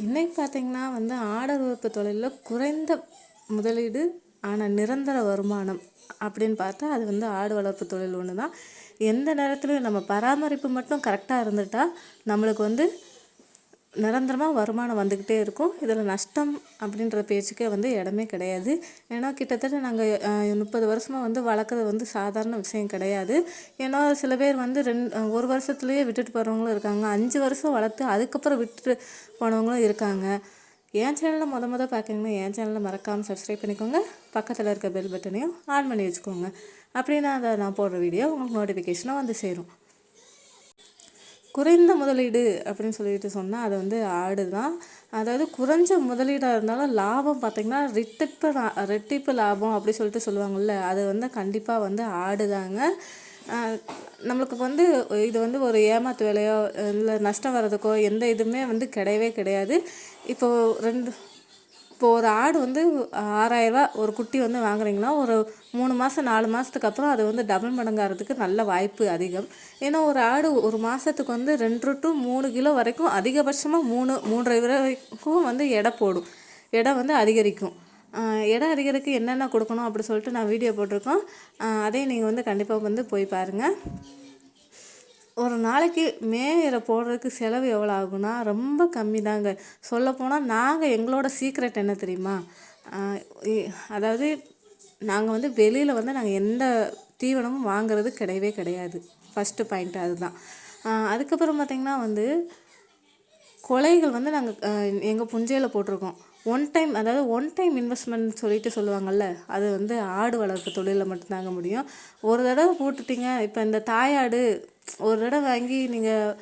இன்னைக்கு பார்த்தீங்கன்னா ஆடை வளர்ப்பு தொழிலில் குறைந்த முதலீடு ஆனால் நிரந்தர வருமானம் அப்படின்னு பார்த்தா அது ஆடு வளர்ப்பு தொழில் ஒன்று தான். எந்த நேரத்துலையும் நம்ம பராமரிப்பு மட்டும் கரெக்டாக இருந்துட்டா நம்மளுக்கு நிரந்தரமாக வருமானம் வந்துக்கிட்டே இருக்கும். இதில் நஷ்டம் அப்படின்ற பேச்சுக்கே இடமே கிடையாது. ஏன்னா கிட்டத்தட்ட நாங்கள் 30 வருஷமாக வளர்க்குறது சாதாரண விஷயம் கிடையாது. ஏன்னா சில பேர் ஒரு வருஷத்துலேயே விட்டுட்டு போகிறவங்களும் இருக்காங்க. 5 வருஷம் வளர்த்து அதுக்கப்புறம் விட்டுட்டு போனவங்களும் இருக்காங்க. என் சேனலில் முத பார்க்குறீங்கன்னா என் சேனலில் மறக்காமல் சப்ஸ்கிரைப் பண்ணிக்கோங்க. பக்கத்தில் இருக்க பெல் பட்டனையும் ஆன் பண்ணி வச்சுக்கோங்க. அப்படின்னா அதை நான் போடுற வீடியோ உங்களுக்கு நோட்டிஃபிகேஷனாக சேரும். குறைந்த முதலீடு அப்படின்னு சொல்லிட்டு சொன்னால் அது ஆடு தான். அதாவது குறைஞ்ச முதலீடாக இருந்தாலும் லாபம் பார்த்திங்கன்னா ரெட்டிப்பு லாபம் அப்படி சொல்லிட்டு சொல்லுவாங்கள்ல, அது கண்டிப்பாக ஆடு தாங்க. நம்மளுக்கு இது ஒரு ஏமாத்து வேலையோ இல்லை நஷ்டம் வர்றதுக்கோ எந்த இதுவுமே கிடையவே கிடையாது. இப்போ ஒரு ஆடு 6,000 ரூபா ஒரு குட்டி வாங்குறீங்கன்னா ஒரு 3 மாதம் 4 மாதத்துக்கு அப்புறம் அது டபுள் மடங்காகிறதுக்கு நல்ல வாய்ப்பு அதிகம். ஏன்னா ஒரு ஆடு ஒரு மாதத்துக்கு 2 to 3 கிலோ வரைக்கும் அதிகபட்சமாக 3.5 வரைக்கும் எடை போடும். எடை அதிகரிக்கும். எடை அதிகரிக்க என்னென்ன கொடுக்கணும் அப்படி சொல்லிட்டு நான் வீடியோ போட்டிருக்கோம். அதையும் நீங்கள் கண்டிப்பாக போய் பாருங்கள். ஒரு நாளைக்கு மேயிற போடுறதுக்கு செலவு எவ்வளோ ஆகுனா ரொம்ப கம்மி தாங்க. சொல்லப்போனால் நாங்கள் எங்களோட சீக்ரெட் என்ன தெரியுமா? அதாவது நாங்கள் வெளியில் நாங்கள் எந்த தீவனமும் வாங்குறது கிடையவே கிடையாது. ஃபஸ்ட்டு பாயிண்ட் அதுதான். அதுக்கப்புறம் பார்த்திங்கன்னா கொலைகள் நாங்கள் எங்கள் புஞ்சையில் போட்டிருக்கோம். ஒன் டைம் இன்வெஸ்ட்மெண்ட் சொல்லிட்டு சொல்லுவாங்கள்ல, அது ஆடு வளர்ப்பு தொழிலில் மட்டும்தாங்க முடியும். ஒரு தடவை போட்டுட்டிங்க. இப்போ இந்த தாயாடு ஒரு தடவை வாங்கி நீங்கள்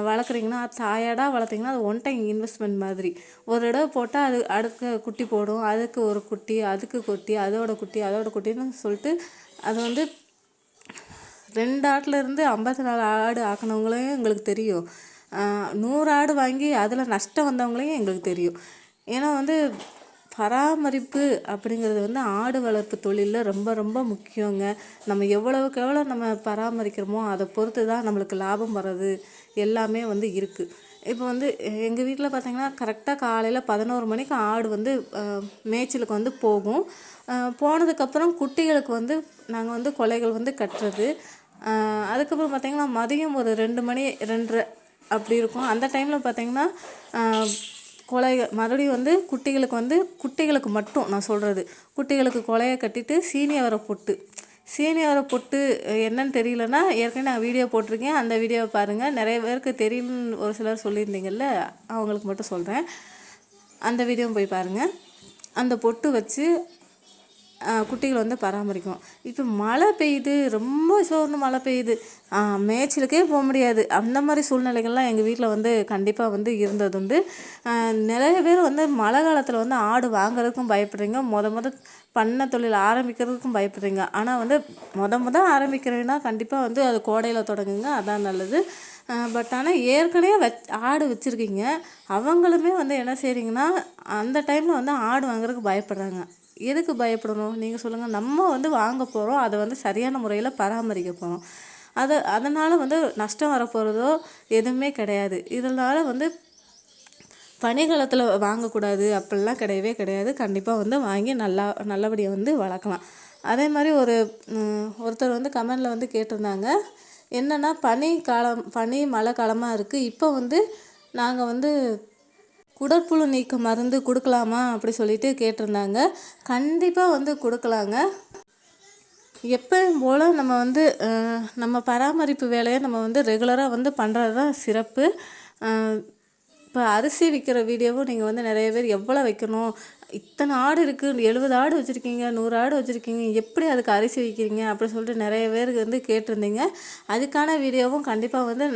வளர்க்குறீங்கன்னா தாயாடாக வளர்த்திங்கன்னா அது ஒன் டைம் இன்வெஸ்ட்மெண்ட் மாதிரி. ஒரு தடவை போட்டால் அது அடுத்த குட்டி போடும், அதுக்கு ஒரு குட்டி, அதுக்கு குட்டி, அதோட குட்டின்னு சொல்லிட்டு அது 2 ஆட்டிலேருந்து 54 ஆடு ஆக்கினவங்களையும் எங்களுக்கு தெரியும். 100 ஆடு வாங்கி அதில் நஷ்டம் வந்தவங்களையும் எங்களுக்கு தெரியும். ஏன்னா பராமரிப்பு அப்படிங்கிறது ஆடு வளர்ப்பு தொழிலில் ரொம்ப ரொம்ப முக்கியங்க. நம்ம எவ்வளவுக்கு எவ்வளோ நம்ம பராமரிக்கிறோமோ அதை பொறுத்து தான் நம்மளுக்கு லாபம் வர்றது எல்லாமே இருக்குது. இப்போ எங்கள் வீட்டில் பார்த்திங்கன்னா கரெக்டாக காலையில் 11 மணிக்கு ஆடு மேய்ச்சலுக்கு போகும். போனதுக்கப்புறம் குட்டிகளுக்கு நாங்கள் கொலைகள் கட்டுறது. அதுக்கப்புறம் பார்த்திங்கன்னா மதியம் ஒரு 2 மணி 2:30 அப்படி இருக்கும். அந்த டைமில் பார்த்திங்கன்னா கொலைகள் மறுபடியும் குட்டிகளுக்கு மட்டும் நான் சொல்கிறது, குட்டிகளுக்கு கொலையை கட்டிட்டு சீனியவரை பொட்டு என்னன்னு தெரியலன்னா ஏற்கனவே நான் வீடியோ போட்டிருக்கேன். அந்த வீடியோவை பாருங்கள். நிறைய பேருக்கு தெரியும்னு ஒரு சிலர் சொல்லியிருந்தீங்கல்ல, அவங்களுக்கு மட்டும் சொல்கிறேன். அந்த வீடியோவும் போய் பாருங்கள். அந்த பொட்டு வச்சு குட்டிகள் பராமரிக்கும். இப்போ மழை பெய்யுது, ரொம்ப சோர்ந்து மழை பெய்யுது, மேய்ச்சலுக்கே போக முடியாது. அந்த மாதிரி சூழ்நிலைகள்லாம் எங்கள் வீட்டில் கண்டிப்பாக இருந்ததுண்டு. நிறைய பேர் மழை காலத்தில் ஆடு வாங்குறதுக்கும் பயப்படுறீங்க, பண்ணை தொழில் ஆரம்பிக்கிறதுக்கும் பயப்படுறீங்க. ஆனால் முத ஆரம்பிக்கிறீங்கன்னா கண்டிப்பாக அது கோடையில் தொடங்குங்க, அதான் நல்லது. பட் ஆனால் ஏற்கனவே ஆடு வச்சுருக்கீங்க, அவங்களுமே என்ன செய்கிறீங்கன்னா அந்த டைமில் ஆடு வாங்குறதுக்கு பயப்படுறாங்க. எதுக்கு பயப்படணும் நீங்கள் சொல்லுங்கள்? நம்ம வாங்க போகிறோம், அதை சரியான முறையில் பராமரிக்க போகிறோம். அதனால் நஷ்டம் வரப்போகிறதோ எதுவுமே கிடையாது. இதனால் பனிக்காலத்தில் வாங்கக்கூடாது அப்படிலாம் கிடையவே கிடையாது. கண்டிப்பாக வாங்கி நல்லபடியாக வளர்க்கலாம். அதே மாதிரி ஒருத்தர் கமெண்டில் கேட்டிருந்தாங்க, என்னென்னா பனி மழை காலமாக இருக்குது, இப்போ நாங்கள் குடற்புழு நீக்க மருந்து கொடுக்கலாமா அப்படி சொல்லிட்டு கேட்டிருந்தாங்க. கண்டிப்பாக கொடுக்கலாங்க. எப்பயும் போல் நம்ம நம்ம பராமரிப்பு வேலையை நம்ம ரெகுலராக பண்ணுறது தான் சிறப்பு. இப்போ அரிசி விற்கிற வீடியோவும் நீங்கள் நிறைய பேர் எவ்வளோ வைக்கணும், இத்தனை ஆடு இருக்குது, 70 ஆடு வச்சுருக்கீங்க, 100 ஆடு வச்சுருக்கீங்க, எப்படி அதுக்கு அரிசி விற்கிறீங்க அப்படி சொல்லிட்டு நிறைய பேருக்கு கேட்டிருந்தீங்க. அதுக்கான வீடியோவும் கண்டிப்பாக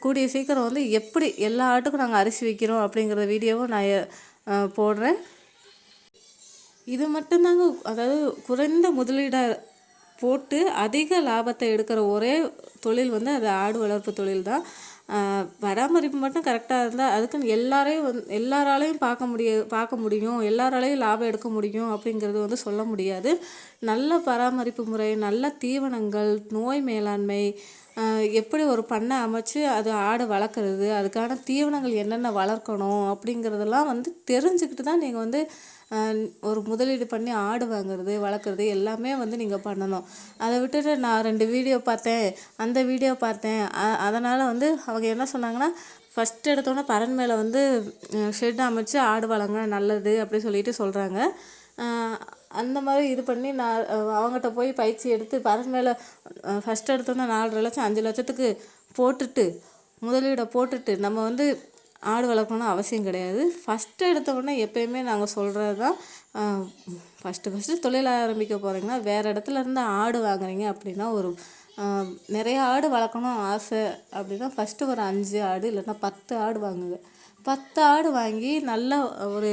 கூடிய சீக்கிரம் எப்படி எல்லா ஆட்டுக்கும் நாங்கள் அரிசி வைக்கிறோம் அப்படிங்கிற வீடியோவும் நான் போடுறேன். இது மட்டும்தாங்க, அதாவது குறைந்த முதலீடாக போட்டு அதிக லாபத்தை எடுக்கிற ஒரே தொழில் அது ஆடு வளர்ப்பு தொழில் தான். பராமரிப்பு மட்டும் கரெக்டாக இருந்தால் அதுக்குன்னு எல்லாராலையும் பார்க்க முடியும், எல்லாராலையும் லாபம் எடுக்க முடியும் அப்படிங்கிறது சொல்ல முடியாது. நல்ல பராமரிப்பு முறை, நல்ல தீவனங்கள், நோய் மேலாண்மை, எப்படி ஒரு பண்ணை அமைச்சு அது ஆடு வளர்க்குறது, அதுக்கான தீவனங்கள் என்னென்ன வளர்க்கணும் அப்படிங்கிறதெல்லாம் வந்து தெரிஞ்சுக்கிட்டு தான் நீங்கள் வந்து ஒரு முதலீடு பண்ணி ஆடு வாங்குறது வளர்க்குறது எல்லாமே வந்து நீங்கள் பண்ணணும். அதை விட்டுட்டு நான் 2 வீடியோ பார்த்தேன், அந்த வீடியோ பார்த்தேன், அதனால் வந்து அவங்க என்ன சொன்னாங்கன்னா, ஃபஸ்ட்டு எடுத்தோன்னே பறன் மேலே வந்து ஷெட் அமைச்சு ஆடு வளங்க நல்லது அப்படி சொல்லிட்டு சொல்கிறாங்க. அந்த மாதிரி இது பண்ணி நான் அவங்ககிட்ட போய் பயிற்சி எடுத்து பறன் மேலே ஃபஸ்ட்டு எடுத்தோன்னே 4.5 லட்சம் 5 லட்சத்துக்கு போட்டுட்டு முதலீடை போட்டுட்டு நம்ம வந்து ஆடு வளர்க்கணும்னு அவசியம் கிடையாது. ஃபஸ்ட்டு எடுத்த உடனே எப்போயுமே நாங்கள் சொல்கிறது தான், ஃபஸ்ட்டு தொழில் ஆரம்பிக்க போகிறீங்கன்னா வேறு இடத்துல இருந்து ஆடு வாங்குறீங்க அப்படின்னா ஒரு நிறைய ஆடு வளர்க்கணும் ஆசை அப்படின்னா ஃபஸ்ட்டு ஒரு 5 ஆடு இல்லைன்னா 10 ஆடு வாங்குங்க. 10 ஆடு வாங்கி நல்லா ஒரு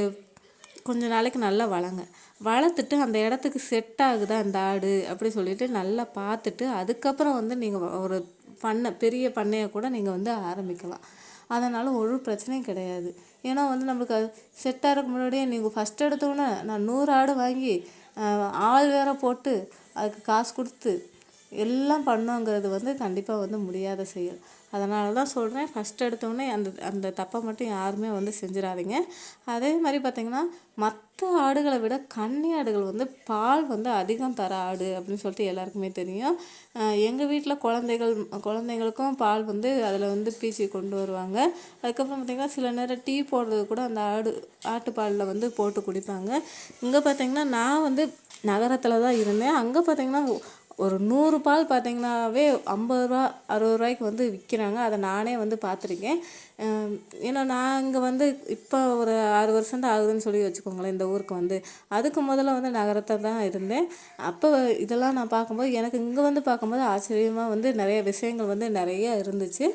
கொஞ்ச நாளைக்கு நல்லா வளர்த்துட்டு அந்த இடத்துக்கு செட் ஆகுதா அந்த ஆடு அப்படி சொல்லிட்டு நல்லா பார்த்துட்டு அதுக்கப்புறம் வந்து நீங்கள் ஒரு பெரிய பண்ணையை கூட நீங்கள் வந்து ஆரம்பிக்கலாம். அதனால் ஒரு பிரச்சனையும் கிடையாது. ஏன்னா வந்து நம்மளுக்கு அது செட் ஆகிறதுக்கு முன்னாடியே நீங்கள் ஃபஸ்ட் எடுத்தோன்னே நான் 100 ஆடு வாங்கி ஆள் வேற போட்டு அதுக்கு காசு கொடுத்து எல்லாம் பண்ணுங்கிறது வந்து கண்டிப்பாக வந்து முடியாத செயல். அதனால தான் சொல்கிறேன், ஃபஸ்ட் எடுத்தோடனே அந்த தப்பை மட்டும் யாருமே வந்து செஞ்சிடாதீங்க. அதே மாதிரி பார்த்திங்கன்னா மற்ற ஆடுகளை விட கன்னி ஆடுகள் வந்து பால் வந்து அதிகம் தர ஆடு அப்படின்னு சொல்லிட்டு எல்லாருக்குமே தெரியும். எங்கள் வீட்டில் குழந்தைங்களுக்கும் பால் வந்து அதில் வந்து பீச்சி கொண்டு வருவாங்க. அதுக்கப்புறம் பார்த்திங்கன்னா சில நேரம் டீ போடுறது கூட அந்த ஆட்டுப்பாலில் வந்து போட்டு குடிப்பாங்க. இங்கே பார்த்திங்கன்னா நான் வந்து நகரத்தில் தான் இருந்தேன். அங்கே பார்த்திங்கன்னா ஒரு 100 பால் பார்த்திங்கனாவே 50 ரூபா 60 ரூபாய்க்கு வந்து விற்கிறாங்க. அதை நானே வந்து பார்த்துருக்கேன். ஏன்னா நான் இங்கே வந்து இப்போ ஒரு 6 வருஷம் தான் ஆகுதுன்னு சொல்லி வச்சுக்கோங்களேன் இந்த ஊருக்கு வந்து. அதுக்கு முதல்ல வந்து நகரத்தில் தான் இருந்தேன். அப்போ இதெல்லாம் நான் பார்க்கும்போது எனக்கு இங்கே வந்து பார்க்கும்போது ஆச்சரியமாக வந்து நிறைய விஷயங்கள் வந்து நிறைய இருந்துச்சு.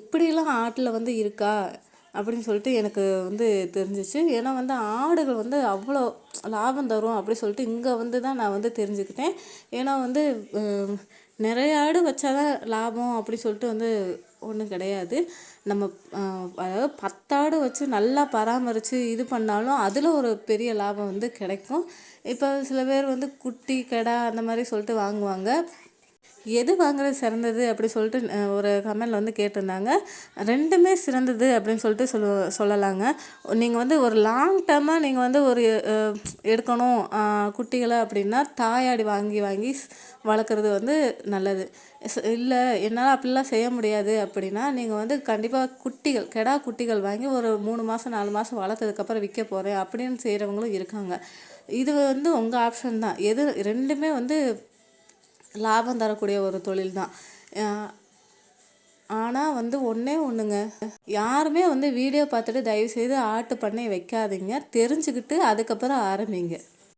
இப்படிலாம் ஆட்டில் வந்து இருக்கா அப்படின்னு சொல்லிட்டு எனக்கு வந்து தெரிஞ்சிச்சு. ஏன்னா வந்து ஆடுகள் வந்து அவ்வளோ லாபம் தரும் அப்படி சொல்லிட்டு இங்கே வந்து தான் நான் வந்து தெரிஞ்சுக்கிட்டேன். ஏன்னா வந்து நிறைய ஆடு வச்சாதான் லாபம் அப்படி சொல்லிட்டு வந்து ஒன்றும் கிடையாது. நம்ம அதாவது 10 ஆடு வச்சு நல்லா பராமரித்து இது பண்ணாலும் அதில் ஒரு பெரிய லாபம் வந்து கிடைக்கும். இப்போ சில பேர் வந்து குட்டி கெடா அந்த மாதிரி சொல்லிட்டு வாங்குவாங்க. எது வாங்குறது சிறந்தது அப்படி சொல்லிட்டு ஒரு கமெண்டில் வந்து கேட்டிருந்தாங்க. 2மே சிறந்தது அப்படின்னு சொல்லிட்டு சொல்லலாங்க. நீங்கள் வந்து ஒரு லாங் டேர்மாக நீங்கள் வந்து ஒரு எடுக்கணும் குட்டிகளை அப்படின்னா தாயாடி வாங்கி வளர்க்குறது வந்து நல்லது. இல்லை என்னால் அப்படிலாம் செய்ய முடியாது அப்படின்னா நீங்கள் வந்து கண்டிப்பாக கெடா குட்டிகள் வாங்கி ஒரு 3 மாதம் 4 மாதம் வளர்த்ததுக்கப்புறம் விற்க போகிறேன் அப்படின்னு செய்கிறவங்களும் இருக்காங்க. இது வந்து உங்கள் ஆப்ஷன் தான். 2மே வந்து லாபம் தரக்கூடிய ஒரு தொழில் தான். ஆனால் வந்து ஒன்றுங்க, யாருமே வந்து வீடியோ பார்த்துட்டு தயவுசெய்து ஆட்டு பண்ணை வைக்காதீங்க. தெரிஞ்சுக்கிட்டு அதுக்கப்புறம் ஆரம்பிங்க.